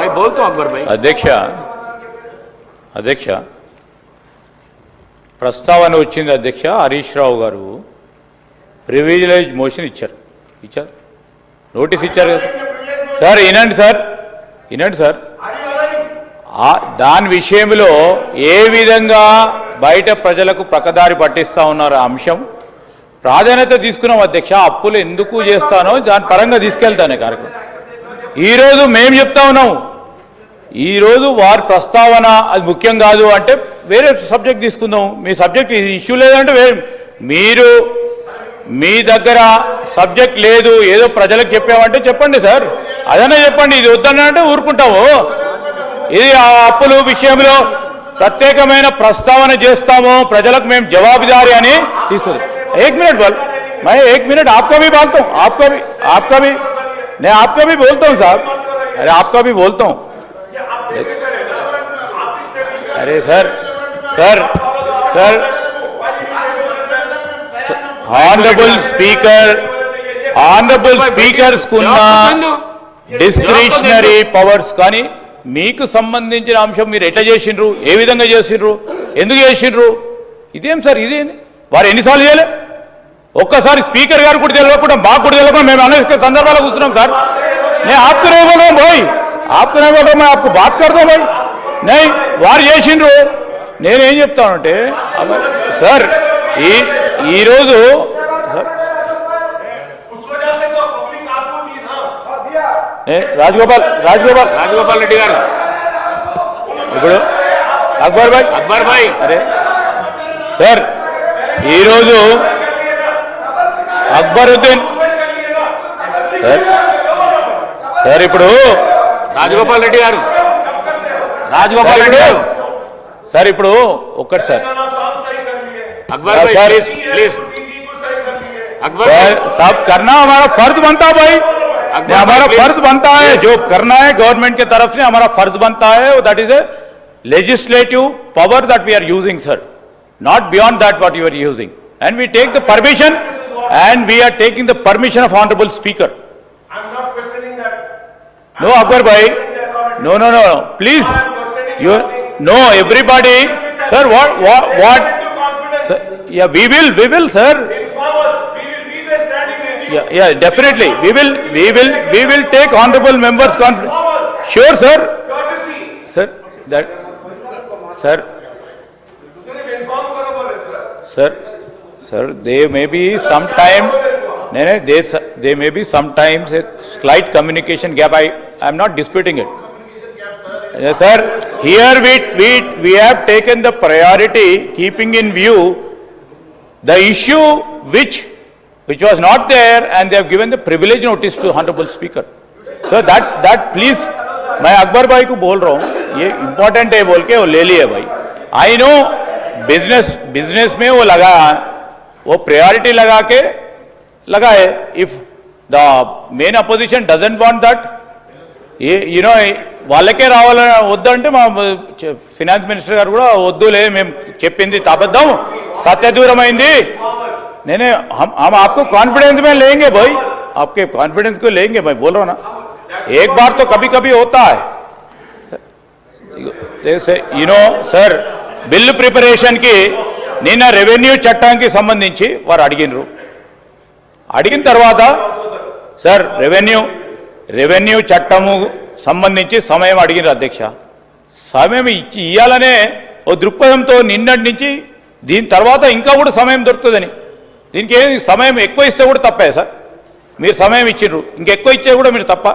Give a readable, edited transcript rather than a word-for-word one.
भाई बोलता हूं अकबर भाई। అధ్యక్ష ప్రస్తావన వచ్చింది అధ్యక్ష. హరీష్ రావు గారు ప్రివిలేజ్ మోషన్ ఇచ్చారు నోటీస్ ఇచ్చారు కదా సార్. వినండి సార్ దాని విషయంలో ఏ విధంగా బయట ప్రజలకు ప్రకదారి పట్టిస్తా ఉన్నారు అంశం ప్రాధాన్యత తీసుకున్నాం అధ్యక్ష. అప్పులు ఎందుకు చేస్తానో దాని పరంగా తీసుకెళ్తానే కార్యక్రమం. ఈరోజు మేము చెప్తా ఉన్నాం, ఈరోజు వారి ప్రస్తావన అది ముఖ్యం కాదు అంటే వేరే సబ్జెక్ట్ తీసుకుందాం. మీ సబ్జెక్ట్ ఇష్యూ లేదంటే మీరు మీ దగ్గర సబ్జెక్ట్ లేదు, ఏదో ప్రజలకు చెప్పామంటే చెప్పండి సార్, అదనే చెప్పండి. ఇది వద్దనంటే ఊరుకుంటాము. ఇది ఆ అప్పుల విషయంలో ప్రత్యేకమైన ప్రస్తావన చేస్తాము, ప్రజలకు మేము జవాబుదారీ అని తీసుకుంది. एक मिनट बोल, मैं 1 मिनट आपका भी बोलता हूँ, आपका भी मैं आपका भी बोलता हूँ साहब. अरे आपका भी बोलता हूँ. अरे सर ऑनरेबल स्पीकर కున్న డిస్క్రిషనరీ పవర్స్ కానీ మీకు సంబంధించిన అంశం మీరు ఎట్లా చేసిండ్రు, ఏ విధంగా చేసిండ్రు, ఎందుకు చేసిండ్రు, ఇదేం సార్ ఇదేంది? వారు ఎన్నిసార్లు చేయలే? ఒక్కసారి స్పీకర్ గారు కూడా తెలియకుండా మాకు కూడా తెలియకుండా మేము అనేక సందర్భాలు కూర్చున్నాం సార్. నేను आपको नहीं बोल रहा हूं भाई, आपको नहीं बोल रहा हूं, मैं आपको बात करता हूं भाई. नहीं వారు చేసిండ్రు. నేనేం చెప్తానంటే సార్ ఈరోజు రాజగోపాల్ రెడ్డి గారు ఇప్పుడు అక్బర్ భాయ్ అరే సార్ ఈరోజు అక్బరుద్దీన్ సార్ ఇప్పుడు రాజగోపాల్ రెడ్డి గారు సార్ ఇప్పుడు ఒక్కటి సార్ अकबर भाई प्लीज अकबर साहब करना हमारा फर्ज बनता है भाई, हमारा फर्ज बनता है जो करना है गवर्नमेंट की तरफ से हमारा फर्ज बनता है. That is a legislative power that we are using sir, not beyond that what you are using, and we take the permission and we are taking the permission of honorable speaker. I am not questioning that. No Akbar bhai, no please, you no everybody sir, what sir, yeah we will sir, Inform us. We will be there standing with you. yeah definitely we will take honorable members conference. Sure sir, Courtesy. sir that sir sir there may be sometime there may be sometimes a slight communication gap. I am not disputing it. Yes sir, here we have taken the priority keeping in view the issue which was not there, and they have given the privilege notice to honorable speaker. So that please मैं अकबर भाई को बोल रहा हूँ, ये important है बोल के वो ले लिए भाई. आई नो बिजनेस में वो लगा, वो प्रायोरिटी लगा के लगाए. If the main opposition doesn't want that, you know వాళ్ళకే రావాలని వద్దంటే మా ఫైనాన్స్ మినిస్టర్ గారు కూడా వద్దులే మేము చెప్పింది అబద్ధం సత్యదూరమైంది. నేనే हम आपको कॉन्फिडेंस में लेंगे भाई, आपके कॉन्फिडेंस को लेंगे भाई, बोल रहा हूँ ना. एक बार तो कभी कभी होता है यू नो सर. బిల్లు ప్రిపరేషన్కి నిన్న రెవెన్యూ చట్టానికి సంబంధించి వారు అడిగిన తర్వాత సార్ రెవెన్యూ చట్టము సంబంధించి సమయం అడిగినారు అధ్యక్ష. సమయం ఇవ్వాలనే ఓ దృక్పథంతో నిన్నటి నుంచి దీని తర్వాత ఇంకా కూడా సమయం దొరుకుతుందని, దీనికి సమయం ఎక్కువ ఇస్తే కూడా తప్పే సార్. మీరు సమయం ఇచ్చిండ్రు, ఇంకెక్కువ ఇచ్చే కూడా మీరు తప్ప.